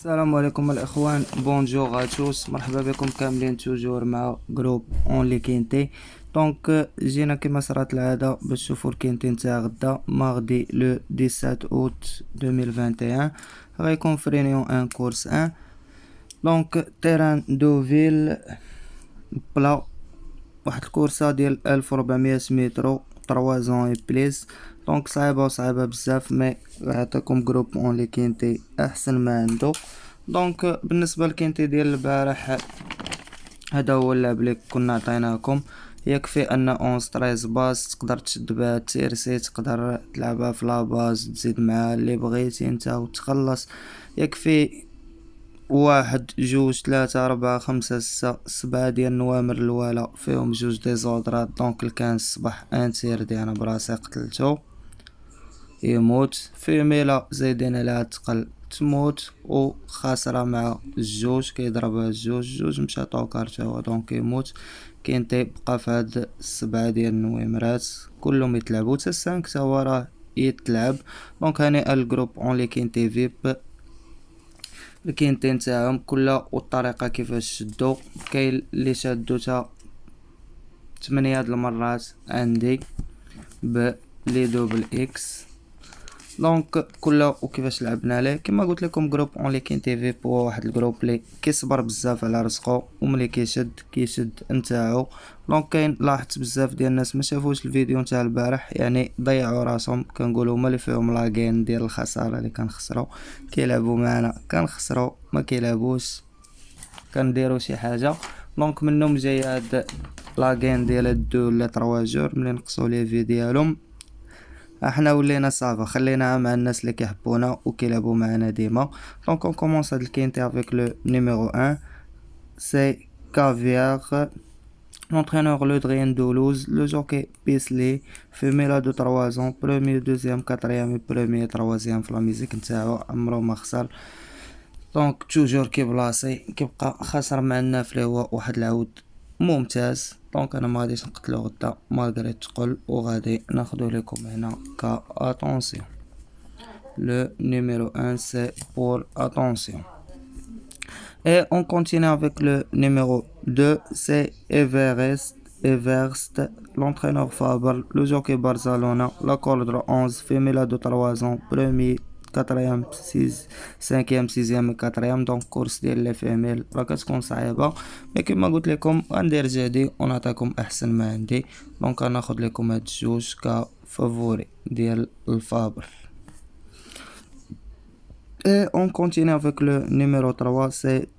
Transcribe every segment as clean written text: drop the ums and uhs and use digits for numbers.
السلام عليكم الاخوان، بونجور ا توس، مرحبا بكم كاملين توجور مع جروب اون لي كينتي. دونك جينا كما صرات العاده باش تشوفوا الكينتي نتاع غدا ماردي لو 17 اوت 2021. غيكون في رينيون ان كورس 1. دونك تيران دو فيل بلا، واحد الكورسه ديال 1400 متر 3 زون بليس. دونك صعيبه بزاف، مي غيعطيكم جروب اون لي كينتي احسن ما عنده. دونك بالنسبه للكينتي ديال البارح، هذا هو اللعب اللي كنا عطيناكم. يكفي ان 11 باس تقدر تشد بها تيرسي، تقدر تلعبها في لاباز، تزيد معها اللي بغيتي انت وتخلص. يكفي 1 2 3 4 5 6 7 ديال النوامر الوالا فيهم 2 ديزودرات. دونك الكان الصباح انتير ديالنا براسي قتلتو يموت، في ميلا زايدين عليها تقل تموت، و خاسرة مع الجوج كيضربها الجوج مشى طوكار تا هو دونك يموت. كينتي بقى في هاد 7 ديال النويمرات كلهم يتلعبو، تا 5 تا هو راه يتلعب. دونك هاني الجروب اون لي كينتي فيب، الكينتي نتاعهم كلها والطريقة كيفاش شدو. كاين اللي شادو تا 8 د المرات عندي ب لي دوبل اكس. دونك كله وكيفاش لعبنا ليه كما قلت لكم. جروب اون لي كينتي في هو واحد الجروب لي كيصبر بزاف على رزقو، وملي كيشد نتاعو. دونك كاين لاحظت بزاف ديال الناس ما شافوش الفيديو نتاع البارح، يعني ضيعوا راسهم. كنقولوا هما اللي فيهم لاغين ديال الخساره اللي كنخسروا. كيلعبوا معنا كنخسروا، ما كيلعبوش كنديروا شي حاجه. دونك منهم جاي هاد لاغين ديال 2 ولا 3 جور ملي نقصوا لي في ديالهم. احنا ولينا صافا خليناها مع الناس اللي كيحبونا وكيلعبوا معنا ديما. دونك اون كومونس هاد الكينتي افيك لو نيميرو 1 سي كافيار. L'entraîneur le Drien Doulouse, le jockey Bisley, femelle de 3 ans, premier, deuxième, quatrième et premier, troisième في la musique نتاعو عمرو ما خسر. دونك توجور كيبلاصي كيبقى خاسر مع الناف اللي هو واحد العود ممتاز. دونك انا ما غاديش نقتلو غدا مالغري تقل، وغادي ناخدو لكم هنا ك اتونسيون. لو نيميرو 1 سي بور اتونسيون. Et on continue avec le numéro 2, c'est Everest, l'entraîneur Faber, le jockey Barcelona, la corde 11, femelle de 3 ans, premier, 4e, 6, 5e, 6e et 4e. donc course ديال لي فيميل راه كتكون صعيبه، مي كما قلت لكم غندير جهدي ونعطيكم احسن ما عندي. دونك غناخذ لكم هاد الجوج كفافوري ديال الفابر. Et on continue avec le numéro 3, c'est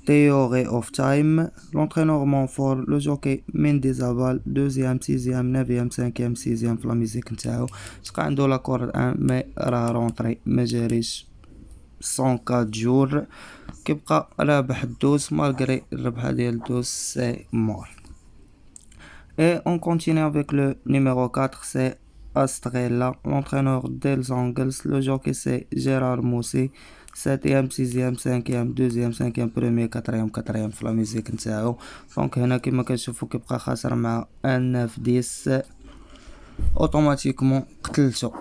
Theory of Time, l'entraîneur Montfort, le jockey Mendizabal, 2e, 6e, 9e, 5e, 6e في la musique نتاعو. تلقى عنده لاكورد 1 مي راه رونطري ما جاريش 104 جور، كيبقى رابح الدوز مالغري الربحة ديال الدوز سي مور. Et on continue avec le numéro 4, c'est Astrella, l'entraîneur des Angles, le jockey c'est Gérard Moussi, 7e, 6e, 5e, 2e, 5e, 1er, 4e, 4e في la musique نتاعو. دونك هنا كما كتشوفوا كيبقى خاسر مع 9 10 اوتوماتيكمون قتلتو.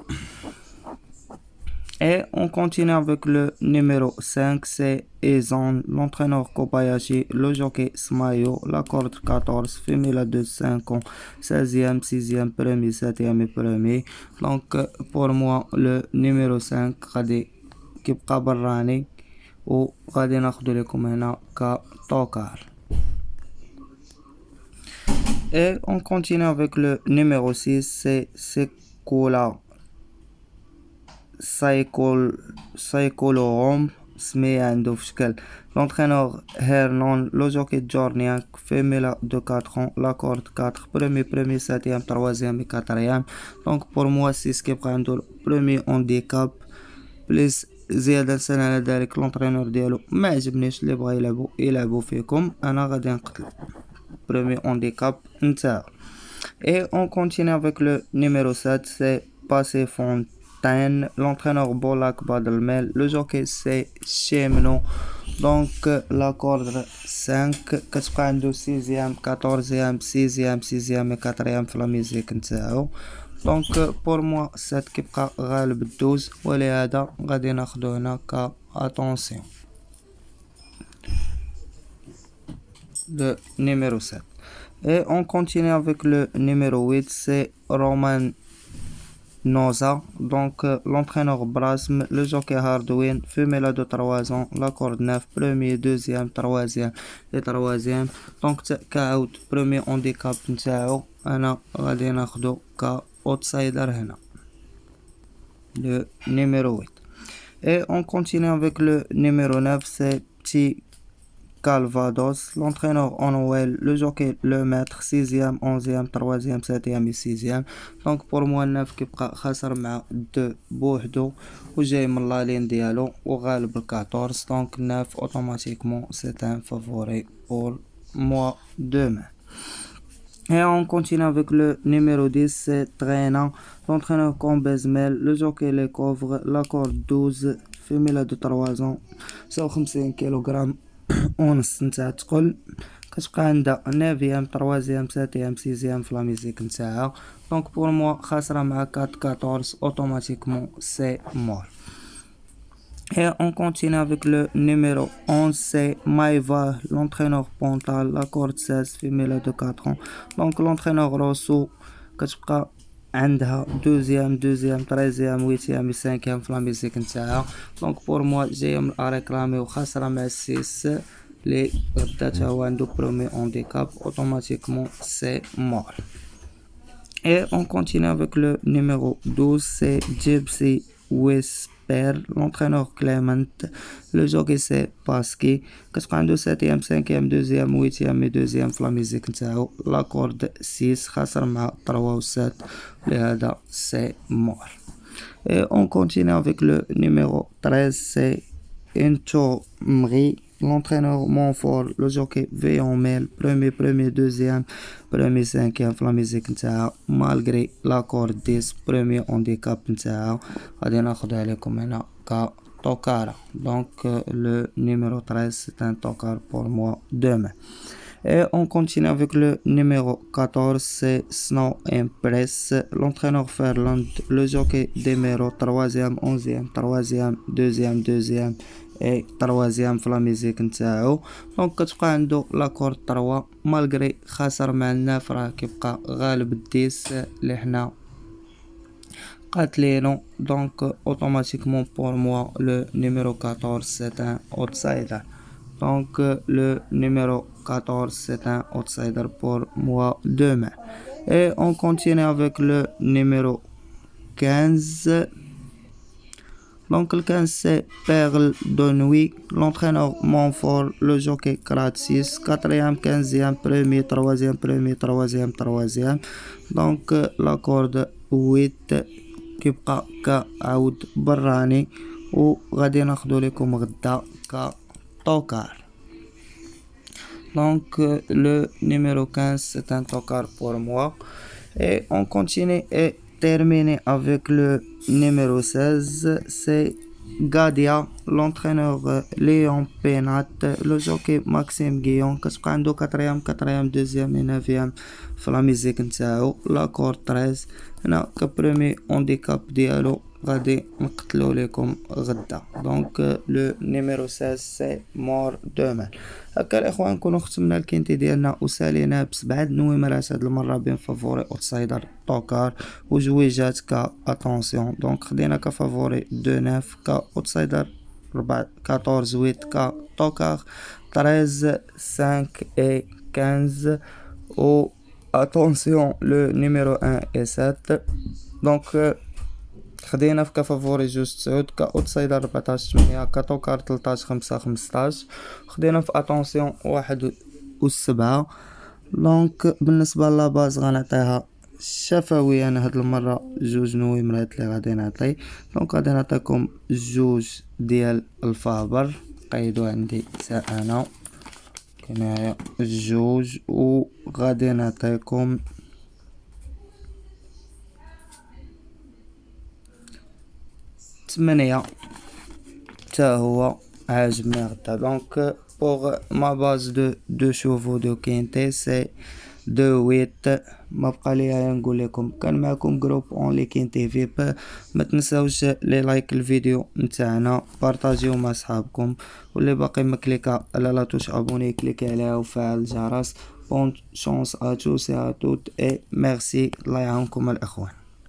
Et on continue avec le numéro 5, c'est Ezon, l'entraîneur Kobayashi, le jockey Smayo, la corde 14, femelle de 5 ans, 16e, 6e, 1er, 7e et 1er. Donc pour moi le numéro 5 غادي كيبقى براني، و غادي ناخدو لكم هنا كطوكار. Et on continue avec le numéro 6, c'est Sekola سايكولوروم سمية عنده في شكل. l'entraîneur هيرنون، لو جوكي جورنياك، فيميلا دو 4 ans, la corde 4, premier, 7e, 3e et 4e. donc pour moi 6 كيبقى عنده premier handicap بليس زيادة سنة على ذلك. لونترينور ديالو ما عجبنيش، اللي بغا يلعبو فيكم انا غادي نقتل premier handicap نتاعو. Et on continue avec le numéro 7, c'est Passé Fontaine, l'entraîneur Bolak Badelmel, le jockey c'est Chemno. donc la corde 5 كتبقى عنده 6e, 14e, 6e, 6e et 4e في la musique نتاعو. دونك بور موا 7 كيبقى غالب 12 ولهذا غادي ناخدو هنا ك اتونسيون le numéro 7. Et on continue avec le numéro 8, c'est Roman Noza. Donc l'entraîneur Brasm, le jockey Hardwin, femelle de 3 ans, la corde 9, premier, deuxième, troisième et troisième. Donc كعود premier handicap نتاعو أنا غادي ناخدو outsider هنا le numéro 8. Et on continue avec le numéro 9, c'est Petit Calvados, l'entraîneur Onwell, le jockey le maître 6e, 11e, 3e, 7e et 6e. Donc pour moi 9 كيبقى خاسر مع 2 بوحدو وجاي من لا لين ديالو وغالب 14. Donc 9 automatiquement c'est un favori pour moi demain. Et on continue avec le numéro 10, c'est Traînant, l'entraîneur Combezmel, le jockey Les Couvres, la corde 12, femelle de 3 ans, 59 kg ونص نتاع تقل كتبقى عندها 9ème 3ème 7ème 6ème في لا ميزيك نتاعها. دونك بور موا خاسرة مع 4-14 automatiquement c'est mort. Et on continue avec le numéro 11, c'est Maïva, l'entraîneur Pontal, la corde 16, femelle de 4 ans. Donc l'entraîneur Rosso كتبقى عندها 2ème 13ème 8ème 5ème في لا ميزيك نتاعها. دونك بور موا جايه من اريكلامي وخاسره مع 6 لي رداتها هو عنده برومي handicap automatiquement c'est mort. Et on continue avec le numéro 12, c'est Gypsy Whisper, l'entraîneur Clement, le jockey c'est Pasky, كتبقى عنده 7ème 5ème 2ème 8ème et 2ème في لا ميزيك نتاعو. لا كورد 6 خاسر مع 3 و 7 لهذا c'est mort. Et on continue avec le numéro 13, c'est Incho Mri, l'entraîneur Montfort, le jockey Veillon Mel, premier, deuxième, premier, cinquième في لا ميزيك نتاعها malgré la corde 10 premier handicap نتاعها غادي ناخدها لكم هنا ك توكارا. Donc le numéro 13 c'est un tokar pour moi demain. Et on continue avec le numéro 14, c'est Snow Impress, l'entraîneur Ferland, le jockey Demero, 3ème, 11ème, 3ème, 2ème et 3ème في لا ميزيك نتاعو. دونك كتبقى عنده لا كورد 3 مالغري خاسر مع 9 راه كيبقى غالب 10 اللي حنا قاتلينو. دونك automatiquement pour moi le numéro 14 c'est un outsider. Donc le numéro 14 c'est un outsider pour moi demain. Et on continue avec le numéro 15. Donc le 15 c'est Perle de Nuit, l'entraîneur Montfort, le jockey Kratis, 4ème, 15ème, premier, 3ème. Donc la corde 8 كيبقى كعود براني وغادي ناخدو لكم غدا توكار. Donc le numéro 15 c'est un tokar pour moi. Et on continue et termine avec le numéro 16, c'est Gadia, l'entraîneur Léon Penat, le jockey Maxime Guillon كتبقى عنده 4ème 2ème et 9ème في لا ميزيك نتاعو. لا كورد 13 هنا كبريمي handicap ديالو غادي نقتلو لكم غدا. دونك لو نيميرو 16 سي مور دومان. هكا الاخوان نكونو ختمنا الكينتي ديالنا وسالينا ب7 نويمرات هاد المره بين فافوري اوتسايدر توكار وجويجات ك اتونسيون. دونك خدينا كفافوري 2 9 ك اوتسايدر 14 8 ك توكار 13 5 et 15 ou attention le numéro 1 et 7. Donc خدينا في كفافوري 2 9 كاوتسايدر 14 8 كتوكار 13 5 15. خدينا في اتونسيون 1 و7. دونك بالنسبه لاباز غنعطيها شفوي انا هاد المره 2 نويمرات اللي غادي نعطي. دونك غادي نعطيكم 2 ديال الفابر قيدو عندي حتى انا هنايا 2 وغادي نعطيكم 8 حتى هو عاجبني غدا. Donc pour ma base de 2 chevaux de quintet c'est دو ويت. ما بقى لي غير نقول لكم كان معكم جروب اونلي كاين تي في ب. ما تنساوش لي لايك الفيديو نتاعنا، بارطاجيو مع صحابكم، واللي باقي ما كليكا على لا توش ابوني كليكي عليها وفعل الجرس. بون شونس ا توس et à toutes et merci. الله يعاونكم الاخوان.